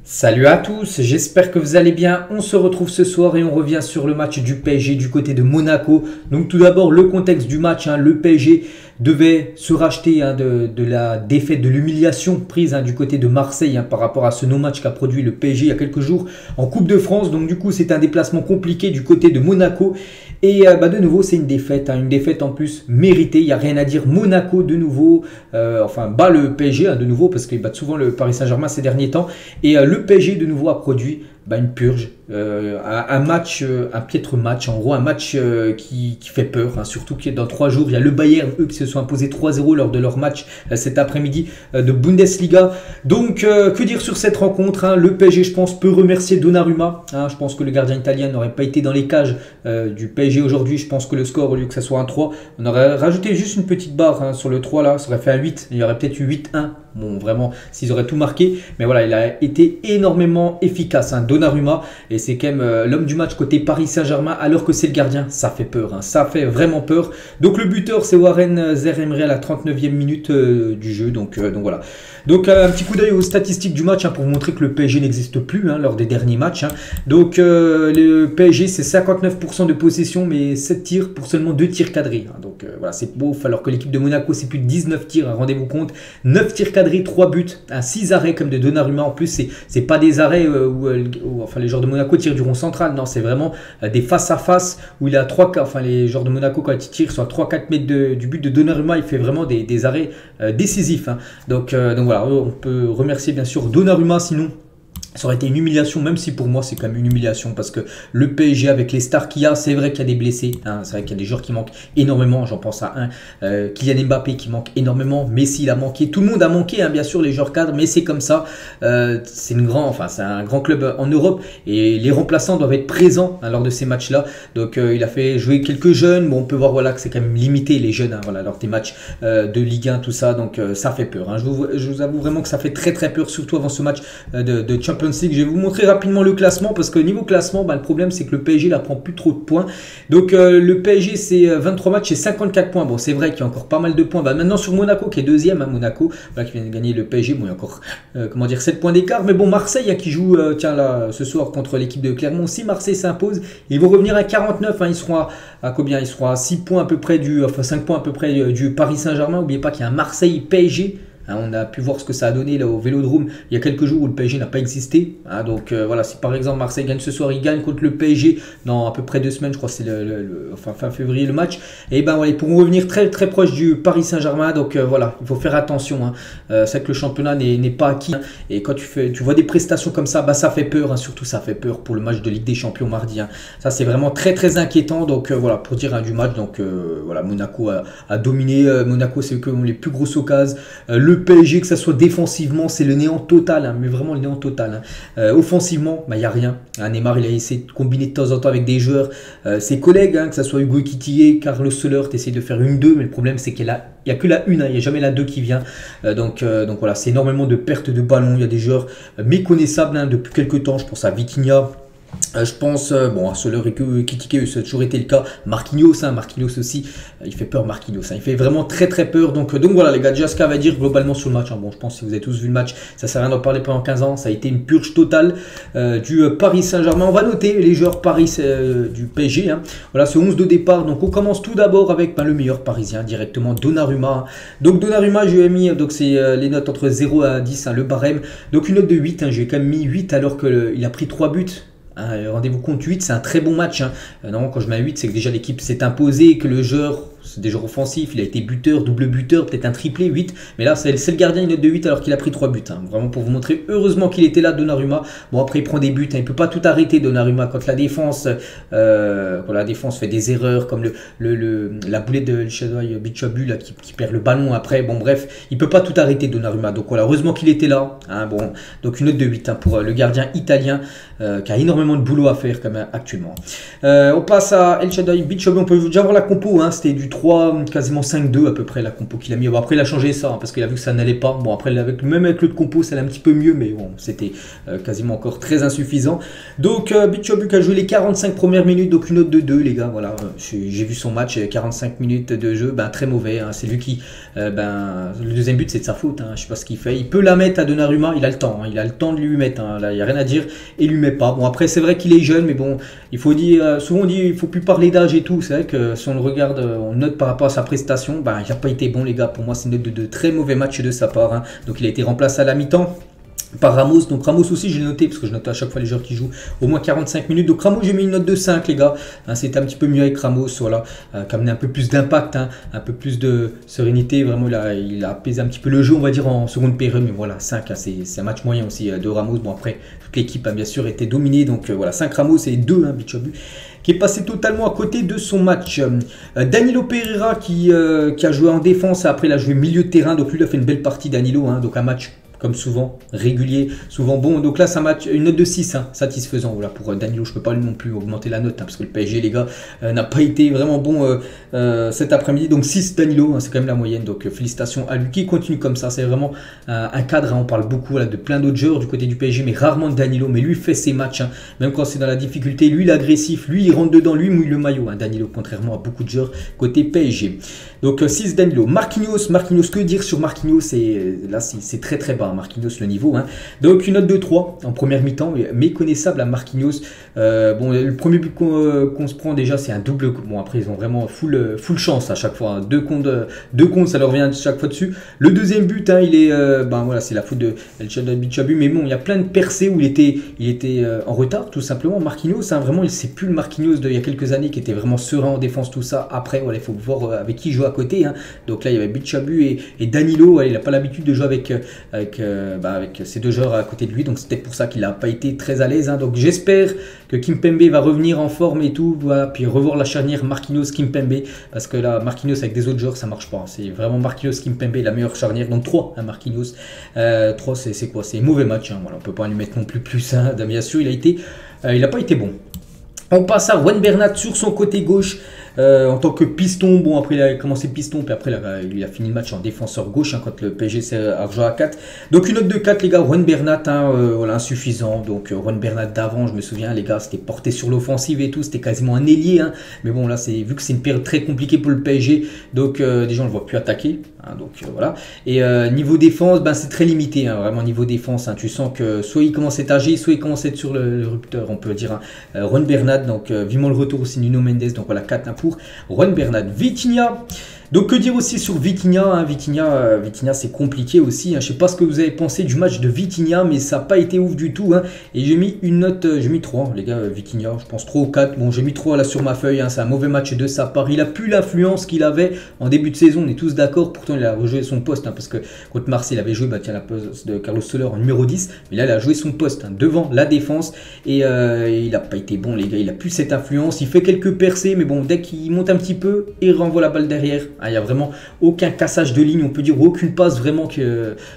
Salut à tous, j'espère que vous allez bien. On se retrouve ce soir et on revient sur le match du PSG du côté de Monaco. Donc tout d'abord le contexte du match, le PSG devait se racheter de la défaite, de l'humiliation prise du côté de Marseille par rapport à ce no-match qu'a produit le PSG il y a quelques jours en Coupe de France. Donc du coup c'est un déplacement compliqué du côté de Monaco. Et de nouveau c'est une défaite en plus méritée, il n'y a rien à dire. Monaco de nouveau, bat le PSG de nouveau parce qu'ils battent souvent le Paris Saint-Germain ces derniers temps. Et le PSG de nouveau a produit une purge, un piètre match, en gros un match qui fait peur, surtout que dans 3 jours il y a le Bayern, eux qui se sont imposés 3-0 lors de leur match cet après-midi de Bundesliga. Donc que dire sur cette rencontre, le PSG je pense peut remercier Donnarumma, je pense que le gardien italien n'aurait pas été dans les cages du PSG aujourd'hui. Je pense que le score, au lieu que ça soit un 3, on aurait rajouté juste une petite barre sur le 3 là, ça aurait fait un 8, il y aurait peut-être eu 8-1. Bon, vraiment, s'ils auraient tout marqué. Mais voilà, il a été énormément efficace, Donnarumma. Et c'est quand même l'homme du match côté Paris Saint-Germain, alors que c'est le gardien. Ça fait peur, ça fait vraiment peur. Donc le buteur, c'est Warren Zaïre-Emery à la 39e minute du jeu. Donc voilà. Donc un petit coup d'œil aux statistiques du match pour vous montrer que le PSG n'existe plus lors des derniers matchs. Donc le PSG, c'est 59% de possession, mais 7 tirs pour seulement 2 tirs cadrés. Donc voilà, c'est beau. Alors que l'équipe de Monaco, c'est plus de 19 tirs, rendez-vous compte. 9 tirs cadrés. 3 buts, 6 arrêts comme de Donnarumma. En plus, c'est pas des arrêts où les joueurs de Monaco tirent du rond central. Non, c'est vraiment des face-à-face où il a 3, les joueurs de Monaco, quand ils tirent, sont à 3-4 mètres du but de Donnarumma. Il fait vraiment des arrêts décisifs. Donc voilà, on peut remercier bien sûr Donnarumma, sinon ça aurait été une humiliation, même si pour moi c'est quand même une humiliation parce que le PSG avec les stars qu'il y a, c'est vrai qu'il y a des blessés, c'est vrai qu'il y a des joueurs qui manquent énormément, j'en pense à Kylian Mbappé qui manque énormément, Messi il a manqué, tout le monde a manqué bien sûr les joueurs cadres, mais c'est comme ça, c'est un grand club en Europe et les remplaçants doivent être présents lors de ces matchs là. Donc il a fait jouer quelques jeunes, bon on peut voir que c'est quand même limité les jeunes lors des matchs de Ligue 1 tout ça, donc ça fait peur, je vous avoue vraiment que ça fait très peur, surtout avant ce match de Champions League. Je vais vous montrer rapidement le classement parce que niveau classement, le problème c'est que le PSG là prend plus trop de points. Donc le PSG c'est 23 matchs et 54 points. Bon, c'est vrai qu'il y a encore pas mal de points. Maintenant sur Monaco qui est deuxième, Monaco qui vient de gagner le PSG. Bon, il y a encore 7 points d'écart. Mais bon, Marseille qui joue ce soir contre l'équipe de Clermont. Si Marseille s'impose, ils vont revenir à 49. Ils seront à combien? Ils seront à 6 points à peu près 5 points à peu près du Paris Saint-Germain. N'oubliez pas qu'il y a un Marseille PSG. On a pu voir ce que ça a donné là au Vélodrome il y a quelques jours où le PSG n'a pas existé. Donc voilà, si par exemple Marseille gagne ce soir, il gagne contre le PSG dans à peu près 2 semaines, je crois que c'est fin février le match. Et ils pourront revenir très proche du Paris Saint-Germain. Donc voilà, il faut faire attention. C'est vrai que le championnat n'est pas acquis. Et quand tu vois des prestations comme ça, ça fait peur. Surtout ça fait peur pour le match de Ligue des Champions mardi. Ça c'est vraiment très inquiétant. Donc voilà, pour dire du match. Donc voilà, Monaco a dominé. Monaco c'est eux qui ont les plus grosses occasions. Le PSG, que ça soit défensivement, c'est le néant total, mais vraiment le néant total. Offensivement, il n'y a rien. Neymar, il a essayé de combiner de temps en temps avec des joueurs. Ses collègues, que ce soit Hugo Ekitike, Carlos Soler, essayent de faire une 2, mais le problème c'est qu'il n'y a que la 1, il n'y a jamais la 2 qui vient. Donc voilà, c'est énormément de pertes de ballon. Il y a des joueurs méconnaissables depuis quelques temps. Je pense à Vitinha. Je pense à Soler et Ekitike, ça a toujours été le cas. Marquinhos aussi, il fait peur Marquinhos, il fait vraiment très peur. Donc voilà les gars, déjà ce qu'on va dire globalement sur le match. Bon, je pense que si vous avez tous vu le match, ça sert à rien d'en parler pendant 15 ans. Ça a été une purge totale du Paris Saint-Germain. On va noter les joueurs Paris du PSG. Voilà ce 11 de départ. Donc on commence tout d'abord avec le meilleur parisien directement, Donnarumma. Donc Donnarumma, je lui ai mis c'est les notes entre 0 à 10, le barème. Donc une note de 8, je lui ai quand même mis 8 alors qu'il a pris 3 buts. Rendez-vous compte, 8 c'est un très bon match. Non, quand je mets 8 c'est que déjà l'équipe s'est imposée, que le joueur c'est des joueurs offensifs, il a été buteur, double buteur, peut-être un triplé, 8. Mais là c'est le gardien, une note de 8 alors qu'il a pris 3 buts. Vraiment pour vous montrer, heureusement qu'il était là Donnarumma. Bon après il prend des buts, il ne peut pas tout arrêter Donnarumma quand la défense fait des erreurs comme la boulette de El Shaddai Bichabu qui perd le ballon après. Bon bref, il ne peut pas tout arrêter Donnarumma. Donc voilà, heureusement qu'il était là. Donc une note de 8 pour le gardien italien qui a énormément de boulot à faire quand même actuellement. On passe à El Shaddai Bichabu, on peut déjà voir la compo, c'était du 3, quasiment 5-2 à peu près la compo qu'il a mis. Bon, après il a changé ça parce qu'il a vu que ça n'allait pas. Bon après même avec l'autre compo ça allait un petit peu mieux, mais bon c'était quasiment encore très insuffisant. Donc Bichobuk a joué les 45 premières minutes, donc une note de 2 les gars. Voilà, j'ai vu son match, 45 minutes de jeu, très mauvais. Hein. C'est lui qui, le deuxième but c'est de sa faute. Hein. Je sais pas ce qu'il fait. Il peut la mettre à Donnarumma, il a le temps. Hein. Il a le temps de lui mettre. Hein. Là il y a rien à dire et il lui met pas. Bon après c'est vrai qu'il est jeune, mais bon il faut dire, souvent on dit il faut plus parler d'âge et tout. C'est vrai que si on le regarde, on note par rapport à sa prestation, il n'a pas été bon les gars. Pour moi c'est une note de très mauvais match de sa part. Hein. Donc il a été remplacé à la mi-temps par Ramos. Donc Ramos aussi je l'ai noté parce que je note à chaque fois les joueurs qui jouent au moins 45 minutes. Donc Ramos j'ai mis une note de 5 les gars. Hein, c'était un petit peu mieux avec Ramos, voilà, qui a amené un peu plus d'impact, hein, un peu plus de sérénité. Vraiment il a apaisé un petit peu le jeu on va dire en seconde période. Mais voilà 5 hein, c'est un match moyen aussi de Ramos. Bon après toute l'équipe a bien sûr été dominée. Donc voilà 5 Ramos et 2 hein, Bichobuk qui est passé totalement à côté de son match. Danilo Pereira qui a joué en défense, après il a joué milieu de terrain, donc lui il a fait une belle partie Danilo, hein, donc un match comme souvent, régulier, souvent bon. Donc là, c'est un match, une note de 6, hein, satisfaisant. Voilà, pour Danilo, je ne peux pas non plus augmenter la note, hein, parce que le PSG, les gars, n'a pas été vraiment bon cet après-midi. Donc 6 Danilo, hein, c'est quand même la moyenne. Donc félicitations à lui qui continue comme ça. C'est vraiment un cadre, hein, on parle beaucoup là, de plein d'autres joueurs du côté du PSG, mais rarement de Danilo. Mais lui fait ses matchs, hein, même quand c'est dans la difficulté. Lui, il est agressif, lui, il rentre dedans, lui, il mouille le maillot. Hein, Danilo, contrairement à beaucoup de joueurs côté PSG. Donc 6 Danilo. Marquinhos, que dire sur Marquinhos? Là, c'est très très bas. Marquinhos le niveau, hein. Donc une note de 3 en première mi-temps, méconnaissable à Marquinhos. Bon, le premier but qu'on se prend déjà c'est un double. Bon après ils ont vraiment full chance à chaque fois, hein. Deux comptes ça leur vient chaque fois dessus. Le deuxième but, hein, il est voilà, c'est la faute de El Bichabu, mais bon il y a plein de percées où il était en retard tout simplement. Marquinhos, hein, vraiment c'est plus le Marquinhos d'il y a quelques années qui était vraiment serein en défense tout ça. Après voilà, il faut voir avec qui il joue à côté, hein. Donc là il y avait Bichabu et Danilo, ouais, il n'a pas l'habitude de jouer avec ces deux joueurs à côté de lui, donc c'est peut-être pour ça qu'il n'a pas été très à l'aise, hein. Donc j'espère que Kimpembe va revenir en forme et tout, voilà, puis revoir la charnière Marquinhos-Kimpembe, parce que là Marquinhos avec des autres joueurs ça marche pas, hein. C'est vraiment Marquinhos-Kimpembe la meilleure charnière, donc 3 hein, Marquinhos. 3 c'est quoi? C'est mauvais match, hein. Voilà, on peut pas lui mettre non plus, hein. Bien sûr il n'a pas été bon. On passe à Juan Bernat sur son côté gauche. En tant que piston, bon après il a commencé piston, puis après il a fini le match en défenseur gauche, hein, quand le PSG s'est rejoué à 4. Donc une note de 4 les gars, Juan Bernat, hein, voilà, insuffisant. Donc Juan Bernat d'avant, je me souviens les gars, c'était porté sur l'offensive et tout, c'était quasiment un ailier, hein. Mais bon là vu que c'est une période très compliquée pour le PSG, donc déjà on ne le voit plus attaquer, hein, donc voilà. Et niveau défense, c'est très limité, hein, vraiment niveau défense, hein, tu sens que soit il commence à être âgé, soit il commence à être sur le rupteur, on peut dire, hein. Juan Bernat, donc vivement le retour aussi Nuno Mendes, donc voilà 4 hein, pour Juan Bernat. Vitinha, donc que dire aussi sur Vitinha, hein. Vitinha c'est compliqué aussi, hein. Je sais pas ce que vous avez pensé du match de Vitinha, mais ça n'a pas été ouf du tout, hein. Et j'ai mis une note, j'ai mis 3 les gars, Vitinha, je pense 3 ou 4, bon j'ai mis 3 là sur ma feuille, hein. C'est un mauvais match de sa part, il a plus l'influence qu'il avait en début de saison, on est tous d'accord, pourtant il a rejoué son poste, hein, parce que contre Marseille il avait joué la poste de Carlos Soler en numéro 10, mais là il a joué son poste, hein, devant la défense, et il n'a pas été bon les gars, il a plus cette influence, il fait quelques percées, mais bon dès qu'il monte un petit peu, il renvoie la balle derrière. Il n'y a vraiment aucun cassage de ligne, on peut dire aucune passe vraiment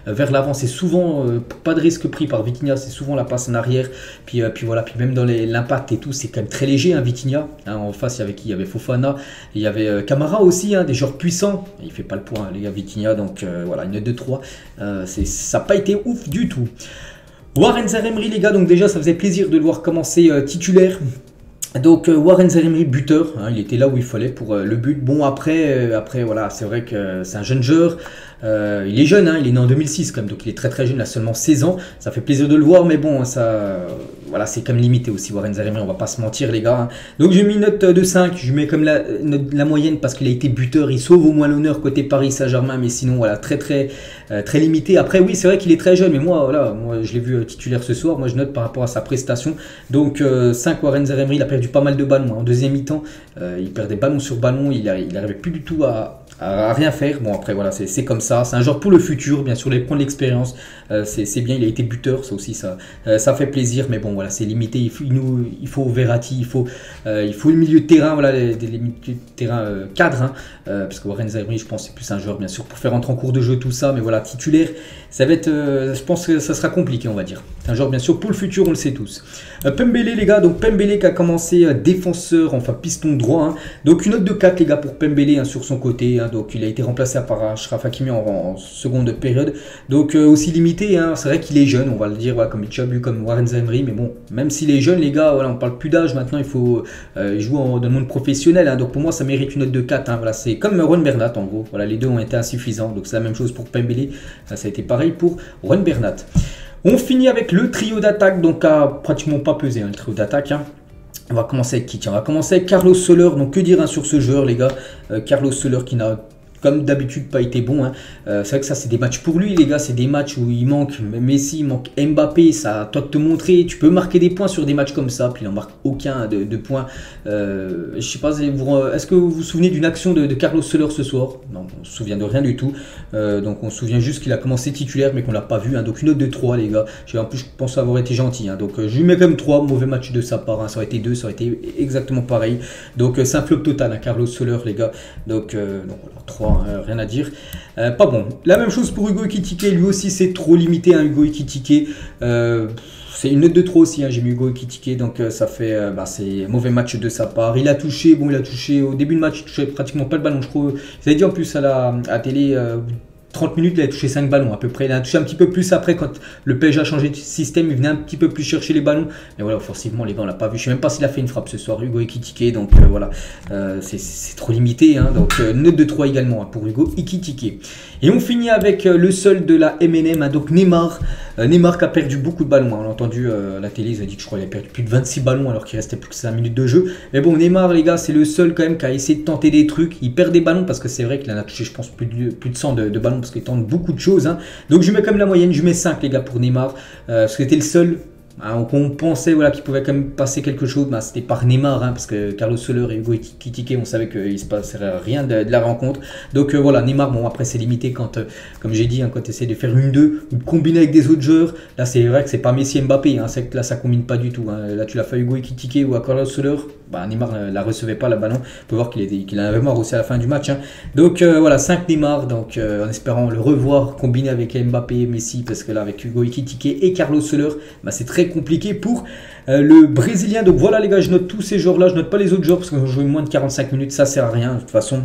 vers l'avant. C'est souvent pas de risque pris par Vitinha, c'est souvent la passe en arrière. Puis voilà, puis même dans l'impact et tout, c'est quand même très léger, hein, Vitinha. Hein, en face, il y avait qui? Il y avait Fofana, il y avait Camara aussi, hein, des joueurs puissants. Il fait pas le point, hein, les gars, Vitinha. Donc voilà, une note de 3. Ça n'a pas été ouf du tout. Warren Zaïre-Emery, les gars, donc déjà, ça faisait plaisir de le voir commencer titulaire. Donc Warren Zaïre-Emery buteur, hein, il était là où il fallait pour le but. Bon après voilà, c'est vrai que c'est un jeune joueur, il est jeune, hein, il est né en 2006 quand même, donc il est très très jeune, il a seulement 16 ans, ça fait plaisir de le voir, mais bon ça, voilà, c'est quand même limité aussi Warren Zaïre-Emery, on va pas se mentir les gars, hein. Donc j'ai mis une note de 5, je mets comme la moyenne parce qu'il a été buteur, il sauve au moins l'honneur côté Paris Saint-Germain, mais sinon voilà, très limité. Après oui c'est vrai qu'il est très jeune, mais moi je l'ai vu titulaire ce soir, moi je note par rapport à sa prestation, donc 5 Warren Zaïre-Emery, il a perdu pas mal de ballons, hein. En deuxième mi-temps, il perdait ballon sur ballon, il n'arrivait plus du tout à à rien faire. Bon après voilà, c'est comme ça, c'est un joueur pour le futur, bien sûr, il prend de l'expérience, c'est bien, il a été buteur, ça aussi ça fait plaisir, mais bon voilà, c'est limité, il faut Verratti, il faut le milieu de terrain, voilà, les milieux de terrain cadres, hein, parce que Warren Zaïre, je pense c'est plus un joueur bien sûr pour faire entrer en cours de jeu tout ça, mais voilà, titulaire, ça va être, je pense que ça sera compliqué, on va dire. C'est un joueur bien sûr pour le futur, on le sait tous. Pembele les gars, donc Pembele qui a commencé défenseur, enfin piston droit, hein. Donc une note de 4 les gars pour Pembele, hein, sur son côté, hein. Donc il a été remplacé par Achraf Hakimi en seconde période, donc aussi limité, hein. C'est vrai qu'il est jeune, on va le dire, voilà, comme Chabu, comme Warren Zaïre, mais bon, même s'il est jeune les gars, voilà, on parle plus d'âge maintenant, il faut jouer dans le monde professionnel, hein. Donc pour moi ça mérite une note de 4, hein. Voilà, c'est comme Juan Bernat en gros, voilà, les deux ont été insuffisants, donc c'est la même chose pour Pembele, ça a été pareil pour Juan Bernat. On finit avec le trio d'attaque, donc à pratiquement pas pesé, hein, le trio d'attaque, hein. On va commencer avec qui? Tiens, on va commencer avec Carlos Soler. Donc que dire, hein, sur ce joueur les gars, Carlos Soler qui n'a comme d'habitude pas été bon, hein. C'est vrai que ça c'est des matchs pour lui les gars, c'est des matchs où il manque Messi, il manque Mbappé, ça à toi de te montrer, tu peux marquer des points sur des matchs comme ça, puis il n'en marque aucun de points. Je sais pas, est-ce que vous vous souvenez d'une action de Carlos Soler ce soir? Non, on se souvient de rien du tout, donc on se souvient juste qu'il a commencé titulaire mais qu'on l'a pas vu, hein. Donc une note de 3 les gars, en plus je pense avoir été gentil, hein. Donc je lui mets quand même 3, mauvais match de sa part, hein. Ça aurait été 2, ça aurait été exactement pareil, donc c'est un flop total, hein, Carlos Soler les gars, donc voilà, 3. Rien à dire, pas bon. La même chose pour Hugo Ekitike, lui aussi c'est trop limité, hein, Hugo Ekitike, c'est une note de 3 aussi, hein, j'ai mis Hugo Ekitike, donc ça fait, c'est mauvais match de sa part. Il a touché au début de match, il touchait pratiquement pas le ballon, je crois, vous avez dit en plus à la télé, 30 minutes, il a touché 5 ballons à peu près. Il a touché un petit peu plus après quand le PSG a changé de système. Il venait un petit peu plus chercher les ballons. Mais voilà, offensivement, les gars, on l'a pas vu. Je sais même pas s'il a fait une frappe ce soir, Hugo Ekitike. Donc voilà, c'est trop limité, hein. Donc note de 3 également, hein, pour Hugo Ekitike. Et on finit avec le seul de la MNM, hein, donc Neymar. Neymar qui a perdu beaucoup de ballons, hein. On a entendu à la télé, ils ont dit que je crois qu'il a perdu plus de 26 ballons alors qu'il restait plus que 5 minutes de jeu. Mais bon, Neymar, les gars, c'est le seul quand même qui a essayé de tenter des trucs. Il perd des ballons parce que c'est vrai qu'il en a touché, je pense, plus de 100 de ballons parce qu'il tente beaucoup de choses, hein. Donc je mets comme la moyenne, je mets 5 les gars pour Neymar, parce que c'était le seul, hein, on pensait voilà, qu'il pouvait quand même passer quelque chose, c'était par Neymar, hein, parce que Carlos Soler et Hugo Ekitike, on savait qu'il se passerait rien de la rencontre. Donc voilà, Neymar, bon après c'est limité quand, comme j'ai dit, hein, quand tu essaies de faire une 2 ou de combiner avec des autres joueurs, là c'est vrai que c'est pas Messi Mbappé, hein, c'est que là ça combine pas du tout, hein. Là tu l'as fait à Hugo Ekitike ou à Carlos Soler, Neymar ne la recevait pas, la ballon. On peut voir qu'il en avait marre aussi à la fin du match, hein. Donc voilà, 5 Neymar, donc en espérant le revoir combiné avec Mbappé et Messi, parce que là avec Hugo Ekitike et Carlos Soler, c'est très compliqué pour le Brésilien. Donc voilà les gars, je note tous ces joueurs-là, je note pas les autres joueurs parce qu'ils ont joué moins de 45 minutes, ça sert à rien de toute façon.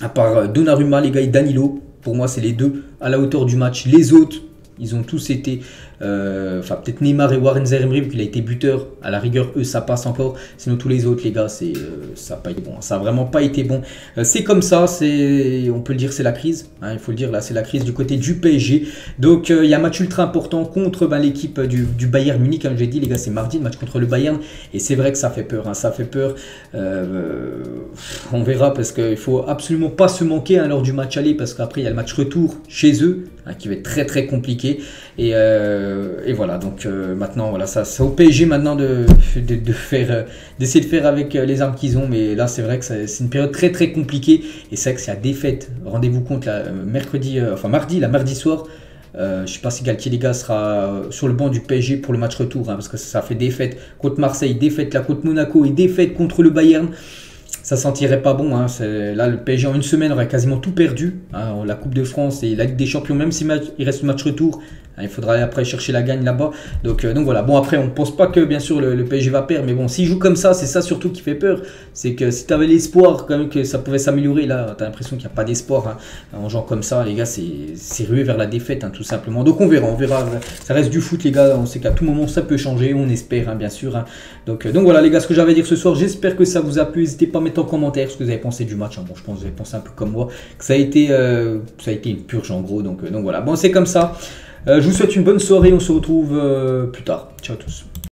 À part Donnarumma les gars et Danilo, pour moi c'est les deux à la hauteur du match. Les autres, ils ont tous été, enfin peut-être Neymar et Warren Zaïre, vu qu'il a été buteur, à la rigueur eux ça passe encore, sinon tous les autres les gars ça n'a pas été bon, ça a vraiment pas été bon, c'est comme ça, on peut le dire, c'est la crise, hein, il faut le dire, là c'est la crise du côté du PSG. Donc il y a un match ultra important contre l'équipe du Bayern Munich, hein, j'ai dit les gars, c'est mardi le match contre le Bayern, et c'est vrai que ça fait peur, hein, ça fait peur, on verra, parce qu'il faut absolument pas se manquer, hein, lors du match aller, parce qu'après il y a le match retour chez eux, hein, qui va être très très compliqué, et voilà, donc maintenant voilà, c'est au PSG maintenant d'essayer de faire avec les armes qu'ils ont, mais là c'est vrai que c'est une période très très compliquée, et c'est vrai que c'est la défaite, rendez-vous compte, là, mardi soir, je sais pas si Galtier les gars sera sur le banc du PSG pour le match retour, hein, parce que ça fait défaite contre Marseille, défaite là contre Monaco et défaite contre le Bayern. Ça sentirait pas bon, hein. Là le PSG en une semaine aurait quasiment tout perdu, hein, la Coupe de France et la Ligue des Champions, même s'il reste le match retour, hein, il faudra après chercher la gagne là-bas, donc voilà, bon après on ne pense pas que bien sûr le PSG va perdre, mais bon s'il joue comme ça, c'est ça surtout qui fait peur, c'est que si tu avais l'espoir quand même que ça pouvait s'améliorer, là tu as l'impression qu'il n'y a pas d'espoir, hein, en jouant comme ça les gars, c'est rué vers la défaite, hein, tout simplement. Donc on verra, ça reste du foot les gars, on sait qu'à tout moment ça peut changer, on espère, hein, bien sûr, hein. Donc voilà les gars, ce que j'avais à dire ce soir, j'espère que ça vous a plu, n'hésitez pas à mettre en commentaire ce que vous avez pensé du match, hein. Bon je pense que vous avez pensé un peu comme moi, que ça a été une purge en gros, donc voilà, bon c'est comme ça. Je vous souhaite une bonne soirée, on se retrouve plus tard, ciao à tous.